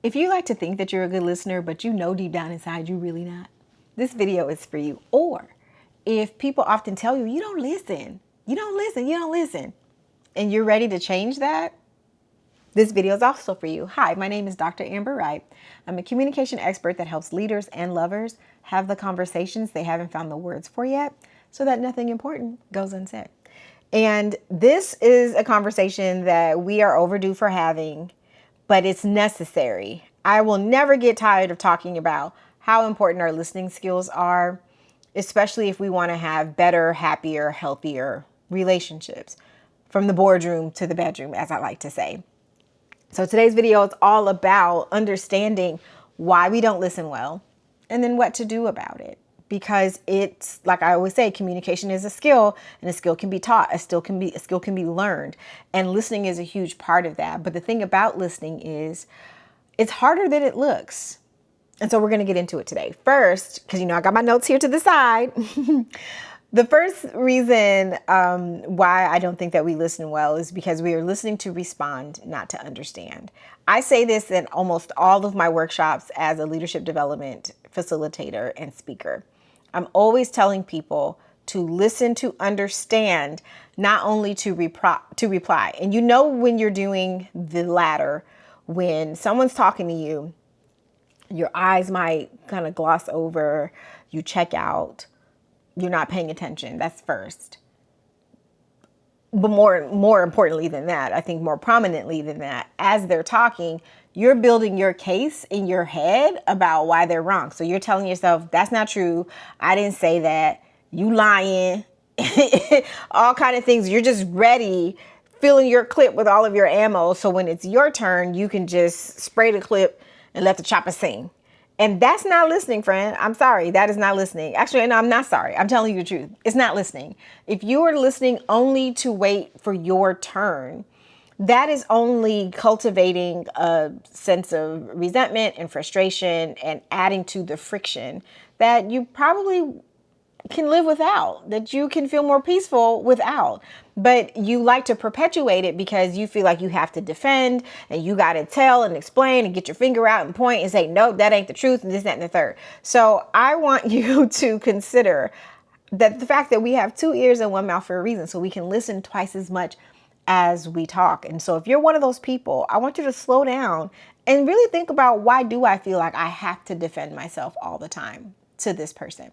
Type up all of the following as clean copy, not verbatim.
If you like to think that you're a good listener, but you know deep down inside you're really not, this video is for you. Or if people often tell you, you don't listen, and you're ready to change that, this video is also for you. Hi, my name is Dr. Amber Wright. I'm a communication expert that helps leaders and lovers have the conversations they haven't found the words for yet, so that nothing important goes unsaid. And this is a conversation that we are overdue for having, but it's necessary. I will never get tired of talking about how important our listening skills are, especially if we want to have better, happier, healthier relationships, from the boardroom to the bedroom, as I like to say. So today's video is all about understanding why we don't listen well and then what to do about it. Because it's, like I always say, communication is a skill, and a skill can be taught. A skill can be learned, and listening is a huge part of that. But the thing about listening is it's harder than it looks. And so we're going to get into it today. First, because I got my notes here to the side. The first reason why I don't think that we listen well is because we are listening to respond, not to understand. I say this in almost all of my workshops as a leadership development facilitator and speaker. I'm always telling people to listen to understand, not only to reply. And when you're doing the latter, when someone's talking to you, your eyes might kind of gloss over, you check out, you're not paying attention. That's first. But more importantly than that, I think more prominently than that, as they're talking, you're building your case in your head about why they're wrong. So you're telling yourself, that's not true. I didn't say that. You lying. All kind of things. You're just ready, filling your clip with all of your ammo. So when it's your turn, you can just spray the clip and let the chopper sing. And that's not listening, friend. I'm sorry. That is not listening. Actually, no, I'm not sorry. I'm telling you the truth. It's not listening. If you are listening only to wait for your turn, that is only cultivating a sense of resentment and frustration and adding to the friction that you probably can live without, that you can feel more peaceful without. But you like to perpetuate it because you feel like you have to defend and you got to tell and explain and get your finger out and point and say, nope, that ain't the truth, and this, that, and the third. So I want you to consider that the fact that we have 2 ears and 1 mouth for a reason, so we can listen twice as much as we talk. And so if you're one of those people, I want you to slow down and really think about, why do I feel like I have to defend myself all the time to this person?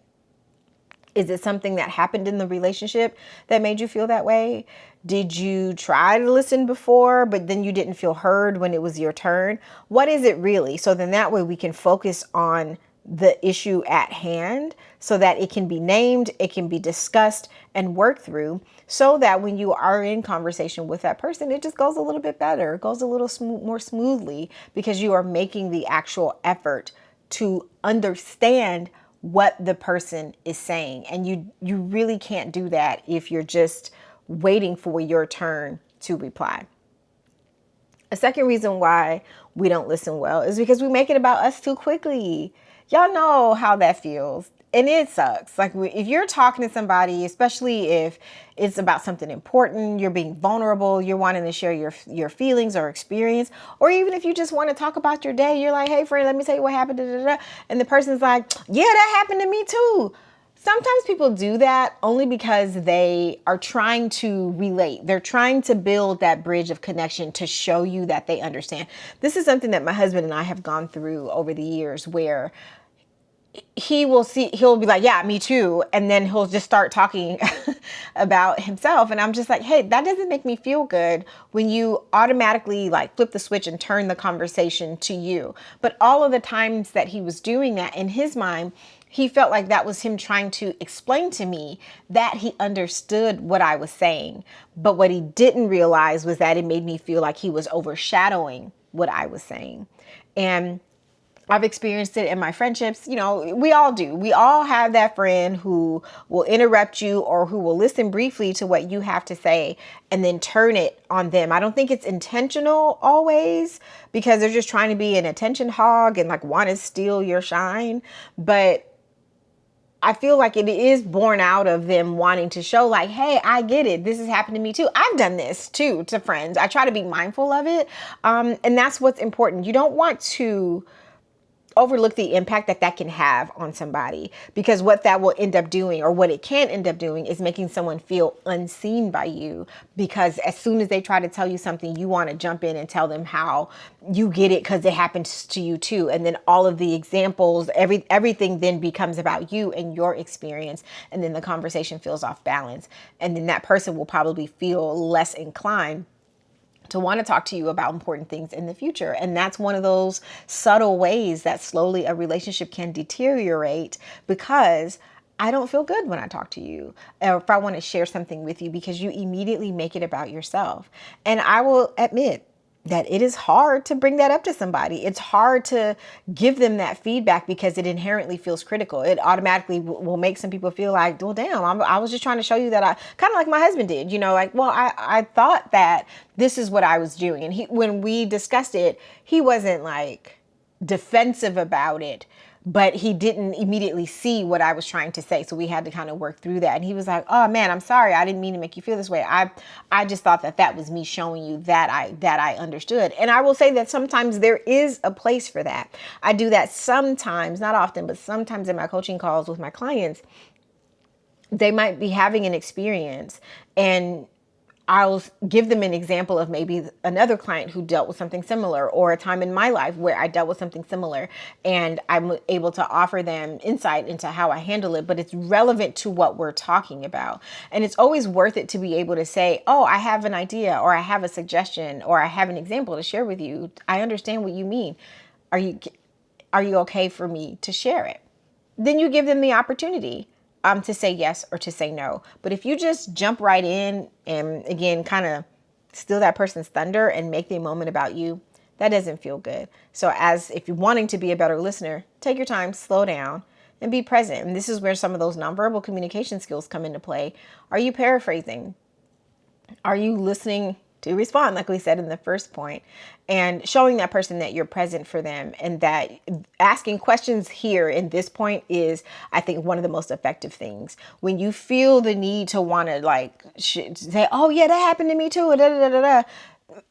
Is it something that happened in the relationship that made you feel that way? Did you try to listen before, but then you didn't feel heard when it was your turn? What is it really? So then that way we can focus on the issue at hand so that it can be named, it can be discussed and worked through, so that when you are in conversation with that person, it just goes a little bit better. It goes a little more smoothly because you are making the actual effort to understand what the person is saying. And you really can't do that if you're just waiting for your turn to reply. A second reason why we don't listen well is because we make it about us too quickly. Y'all know how that feels. And it sucks. Like, if you're talking to somebody, especially if it's about something important, you're being vulnerable, you're wanting to share your feelings or experience, or even if you just want to talk about your day, you're like, hey, friend, let me tell you what happened. Da, da, da. And the person's like, yeah, that happened to me too. Sometimes people do that only because they are trying to relate. They're trying to build that bridge of connection to show you that they understand. This is something that my husband and I have gone through over the years, where he'll be like, yeah, me too. And then he'll just start talking about himself. And I'm just like, hey, that doesn't make me feel good when you automatically like flip the switch and turn the conversation to you. But all of the times that he was doing that, in his mind, he felt like that was him trying to explain to me that he understood what I was saying. But what he didn't realize was that it made me feel like he was overshadowing what I was saying. And I've experienced it in my friendships. We all do. We all have that friend who will interrupt you or who will listen briefly to what you have to say and then turn it on them. I don't think it's intentional always, because they're just trying to be an attention hog and like want to steal your shine. But I feel like it is born out of them wanting to show like, hey, I get it. This has happened to me too. I've done this too to friends. I try to be mindful of it. And that's what's important. You don't want to overlook the impact that that can have on somebody, because what that will end up doing, or what it can end up doing, is making someone feel unseen by you, because as soon as they try to tell you something, you want to jump in and tell them how you get it because it happens to you too. And then all of the examples, everything then becomes about you and your experience, and then the conversation feels off balance, and then that person will probably feel less inclined to want to talk to you about important things in the future. And that's one of those subtle ways that slowly a relationship can deteriorate, because I don't feel good when I talk to you, or if I want to share something with you, because you immediately make it about yourself. And I will admit that it is hard to bring that up to somebody. It's hard to give them that feedback because it inherently feels critical. It automatically will make some people feel like, well, damn, I was just trying to show you that I kind of like my husband did, like, well, I thought that this is what I was doing. And when we discussed it, he wasn't like defensive about it, but he didn't immediately see what I was trying to say. So we had to kind of work through that. And he was like, oh man, I'm sorry. I didn't mean to make you feel this way. I just thought that was me showing you that I understood. And I will say that sometimes there is a place for that. I do that sometimes, not often, but sometimes in my coaching calls with my clients. They might be having an experience, and I'll give them an example of maybe another client who dealt with something similar, or a time in my life where I dealt with something similar, and I'm able to offer them insight into how I handle it, but it's relevant to what we're talking about. And it's always worth it to be able to say, oh, I have an idea, or I have a suggestion, or I have an example to share with you. I understand what you mean. Are you okay for me to share it? Then you give them the opportunity to say yes or to say no. But if you just jump right in and, again, kind of steal that person's thunder and make the moment about you, that doesn't feel good. So if you're wanting to be a better listener, take your time, slow down, and be present. And this is where some of those nonverbal communication skills come into play. Are you paraphrasing? Are you listening to respond, like we said in the first point, and showing that person that you're present for them, and that asking questions here in this point is, I think, one of the most effective things. When you feel the need to want to say, oh yeah, that happened to me too, da, da, da, da,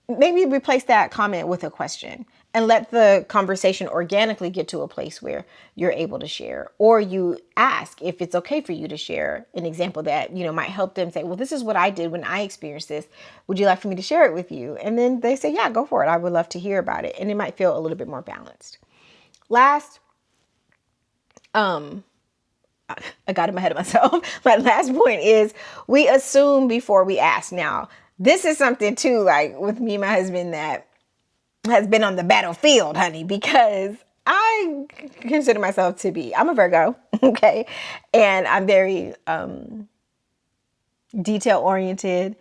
maybe replace that comment with a question and let the conversation organically get to a place where you're able to share. Or you ask if it's okay for you to share an example that, might help them say, well, this is what I did when I experienced this. Would you like for me to share it with you? And then they say, yeah, go for it. I would love to hear about it. And it might feel a little bit more balanced. Last, I got in my head of myself. My last point is, we assume before we ask. Now, this is something too, like with me and my husband, that has been on the battlefield, honey, because I consider myself to be, I'm a Virgo, okay? And I'm very detail oriented.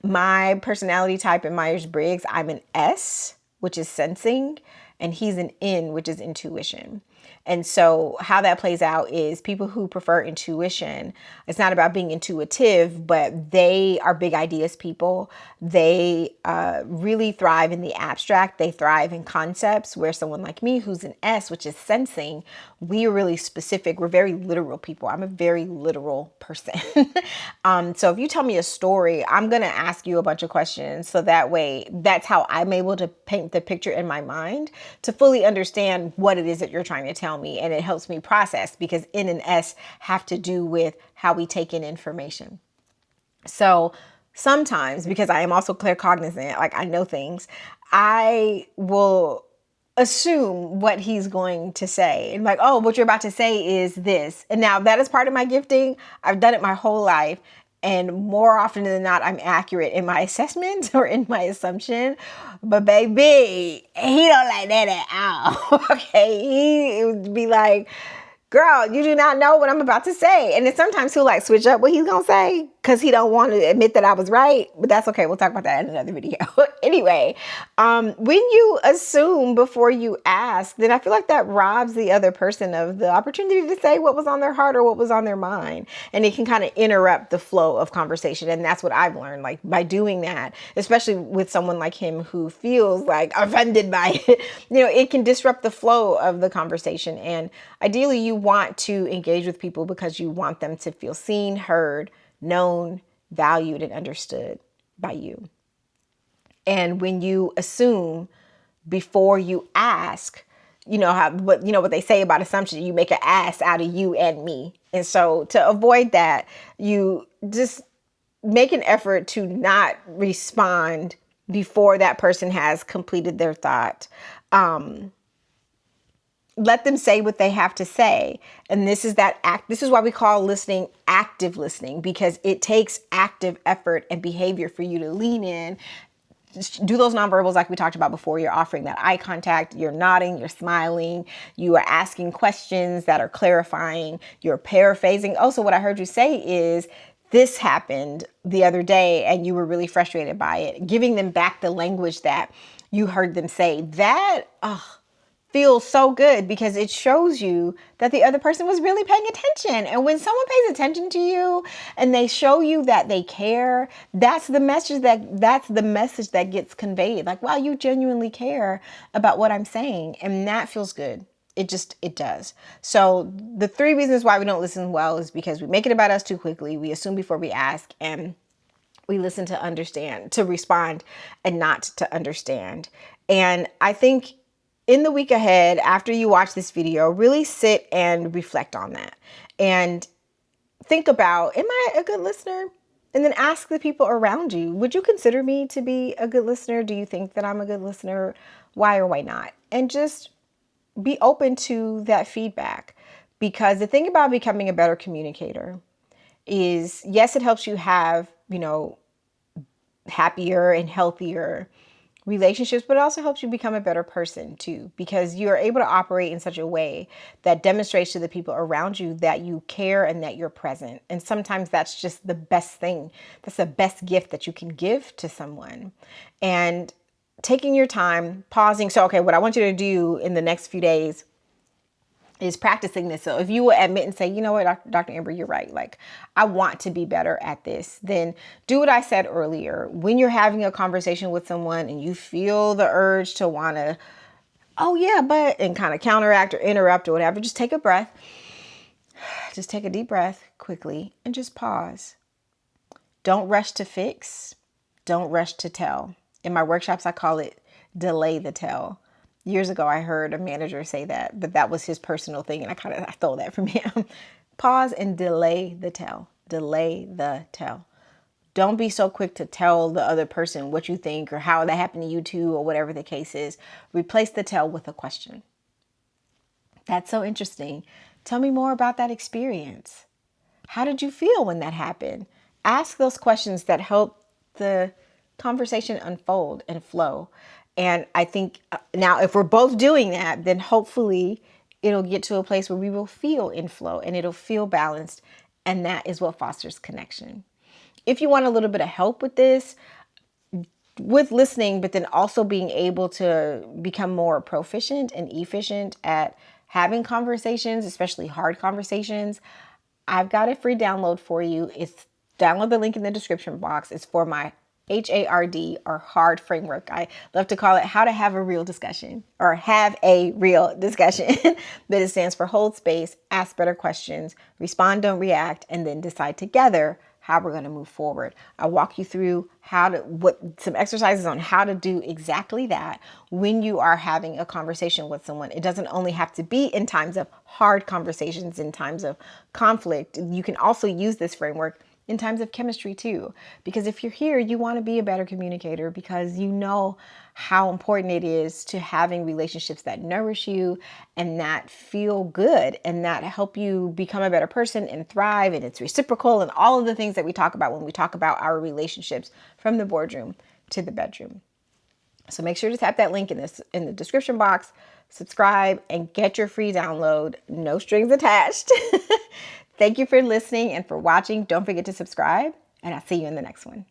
My personality type in Myers-Briggs, I'm an S, which is sensing, and he's an N, which is intuition. And so how that plays out is, people who prefer intuition, it's not about being intuitive, but they are big ideas people. They really thrive in the abstract. They thrive in concepts, where someone like me, who's an S, which is sensing, we are really specific. We're very literal people. I'm a very literal person. So if you tell me a story, I'm going to ask you a bunch of questions. So that way, that's how I'm able to paint the picture in my mind to fully understand what it is that you're trying to tell me. And it helps me process, because N and S have to do with how we take in information. So sometimes, because I am also claircognizant, like I know things, I will assume what he's going to say. And like, oh, what you're about to say is this. And now that is part of my gifting. I've done it my whole life. And more often than not, I'm accurate in my assessment or in my assumption. But baby, he don't like that at all. Okay. He would be like, girl, you do not know what I'm about to say. And then sometimes he'll like switch up what he's going to say, because he don't want to admit that I was right, but that's okay. We'll talk about that in another video. Anyway, when you assume before you ask, then I feel like that robs the other person of the opportunity to say what was on their heart or what was on their mind. And it can kind of interrupt the flow of conversation. And that's what I've learned, like by doing that, especially with someone like him who feels like offended by it, it can disrupt the flow of the conversation. And ideally you want to engage with people because you want them to feel seen, heard, known, valued, and understood by you. And when you assume before you ask, what they say about assumption, you make an ass out of you and me. And so to avoid that, you just make an effort to not respond before that person has completed their thought. Let them say what they have to say. And this is why we call listening active listening, because it takes active effort and behavior for you to lean in, do those nonverbals like we talked about before. You're offering that eye contact, you're nodding, you're smiling, you are asking questions that are clarifying, you're paraphrasing. Oh, so what I heard you say is, this happened the other day and you were really frustrated by it. Giving them back the language that you heard them say. That feels so good, because it shows you that the other person was really paying attention. And when someone pays attention to you and they show you that they care, that's the message that gets conveyed. Like, wow, you genuinely care about what I'm saying. And that feels good. It does. So the 3 reasons why we don't listen well is because we make it about us too quickly. We assume before we ask, and we listen to understand, to respond, and not to understand. And I think in the week ahead, after you watch this video, really sit and reflect on that and think about, am I a good listener? And then ask the people around you, would you consider me to be a good listener? Do you think that I'm a good listener? Why or why not? And just be open to that feedback, because the thing about becoming a better communicator is, yes, it helps you have, happier and healthier relationships, but it also helps you become a better person too, because you're able to operate in such a way that demonstrates to the people around you that you care and that you're present. And sometimes that's just the best thing. That's the best gift that you can give to someone. And taking your time, pausing. So, okay, what I want you to do in the next few days is practicing this. So if you will admit and say, you know what, Dr. Amber, you're right. Like, I want to be better at this. Then do what I said earlier. When you're having a conversation with someone and you feel the urge to want to, oh yeah, but, and kind of counteract or interrupt or whatever, just take a breath. Just take a deep breath quickly and just pause. Don't rush to fix. Don't rush to tell. In my workshops, I call it delay the tell. Years ago, I heard a manager say that, but that was his personal thing, and I stole that from him. Pause and delay the tell. Delay the tell. Don't be so quick to tell the other person what you think or how that happened to you too, or whatever the case is. Replace the tell with a question. That's so interesting. Tell me more about that experience. How did you feel when that happened? Ask those questions that help the conversation unfold and flow. And I think now if we're both doing that, then hopefully it'll get to a place where we will feel in flow and it'll feel balanced. And that is what fosters connection. If you want a little bit of help with this, with listening, but then also being able to become more proficient and efficient at having conversations, especially hard conversations, I've got a free download for you. It's download the link in the description box. It's for my H.A.R.D or HARD framework. I love to call it how to have a real discussion or have a real discussion. But it stands for hold space, ask better questions, respond, don't react, and then decide together how we're going to move forward. I walk you through some exercises on how to do exactly that when you are having a conversation with someone. It doesn't only have to be in times of hard conversations, in times of conflict. You can also use this framework in times of chemistry too. Because if you're here, you want to be a better communicator because you know how important it is to having relationships that nourish you and that feel good and that help you become a better person and thrive. And it's reciprocal and all of the things that we talk about when we talk about our relationships from the boardroom to the bedroom. So make sure to tap that link in the description box, subscribe, and get your free download. No strings attached. Thank you for listening and for watching. Don't forget to subscribe, and I'll see you in the next one.